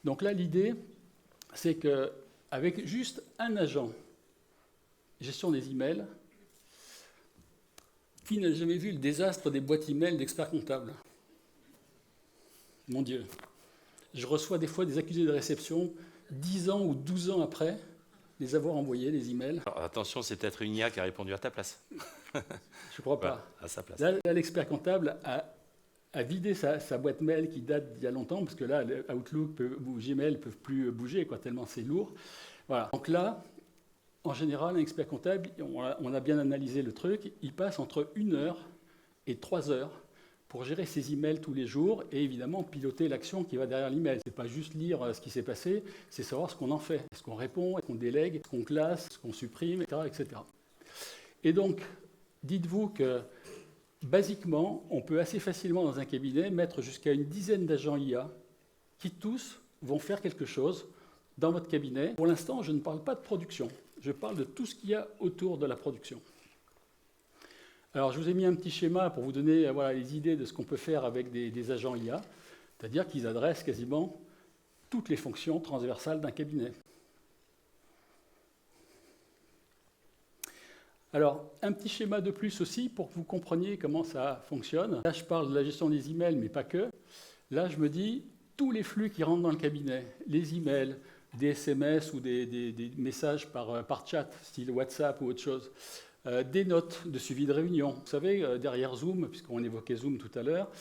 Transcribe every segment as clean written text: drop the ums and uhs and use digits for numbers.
Donc là, l'idée, c'est qu'avec juste un agent, gestion des emails, qui n'a jamais vu le désastre des boîtes emails d'experts comptables? Mon Dieu. Je reçois des fois des accusés de réception 10 ans ou 12 ans après les avoir envoyés, les emails. Alors, attention, c'est peut-être une IA qui a répondu à ta place. Je ne crois pas. Voilà, à sa place. Là, l'expert comptable a vidé sa boîte mail qui date d'il y a longtemps, parce que là, Outlook ou Gmail ne peuvent plus bouger, quoi, tellement c'est lourd. Voilà. Donc là, en général, un expert comptable, on a bien analysé le truc, il passe entre 1 heure et 3 heures pour gérer ses emails tous les jours et évidemment piloter l'action qui va derrière l'email. Ce n'est pas juste lire ce qui s'est passé, c'est savoir ce qu'on en fait. Est-ce qu'on répond, est-ce qu'on délègue, est-ce qu'on classe, est-ce qu'on supprime, etc., etc. Et donc, dites-vous que, basiquement, on peut assez facilement dans un cabinet mettre jusqu'à une dizaine d'agents IA qui tous vont faire quelque chose dans votre cabinet. Pour l'instant, je ne parle pas de production, je parle de tout ce qu'il y a autour de la production. Alors, je vous ai mis un petit schéma pour vous donner les idées de ce qu'on peut faire avec des agents IA, c'est-à-dire qu'ils adressent quasiment toutes les fonctions transversales d'un cabinet. Alors, un petit schéma de plus aussi pour que vous compreniez comment ça fonctionne. Là, je parle de la gestion des emails, mais pas que. Là, je me dis, tous les flux qui rentrent dans le cabinet, les emails, des SMS ou des messages par chat, style WhatsApp ou autre chose, des notes de suivi de réunion. Vous savez, derrière Zoom, puisqu'on évoquait Zoom tout à l'heure,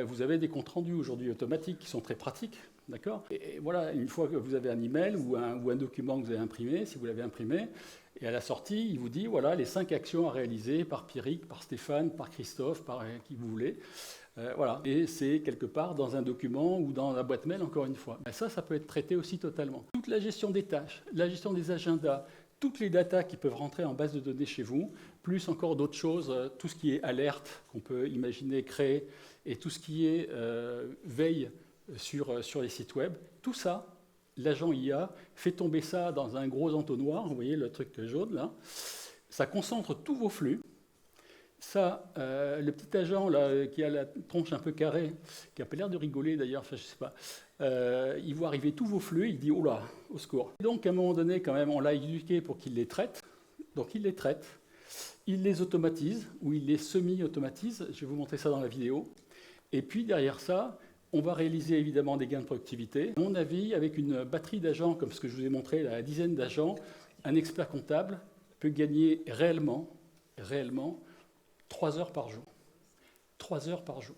vous avez des comptes rendus aujourd'hui automatiques qui sont très pratiques. D'accord ? Et voilà, une fois que vous avez un email ou un document que vous avez imprimé, si vous l'avez imprimé, et à la sortie, il vous dit, voilà, les 5 actions à réaliser par Pierrick, par Stéphane, par Christophe, par qui vous voulez. Voilà. Et c'est quelque part dans un document ou dans la boîte mail, encore une fois. Et ça peut être traité aussi totalement. Toute la gestion des tâches, la gestion des agendas, toutes les datas qui peuvent rentrer en base de données chez vous, plus encore d'autres choses, tout ce qui est alerte qu'on peut imaginer créer, et tout ce qui est veille sur les sites web, tout ça, l'agent IA fait tomber ça dans un gros entonnoir, vous voyez le truc jaune là, ça concentre tous vos flux. Ça, le petit agent là, qui a la tronche un peu carrée, qui a pas l'air de rigoler d'ailleurs, enfin, je sais pas, il voit arriver tous vos flux, il dit « Oh là, au secours ». Donc à un moment donné, quand même, on l'a éduqué pour qu'il les traite. Donc il les traite, il les automatise, ou il les semi-automatise, je vais vous montrer ça dans la vidéo. Et puis derrière ça, on va réaliser évidemment des gains de productivité. À mon avis, avec une batterie d'agents, comme ce que je vous ai montré, la dizaine d'agents, un expert comptable peut gagner réellement 3 heures par jour. 3 heures par jour.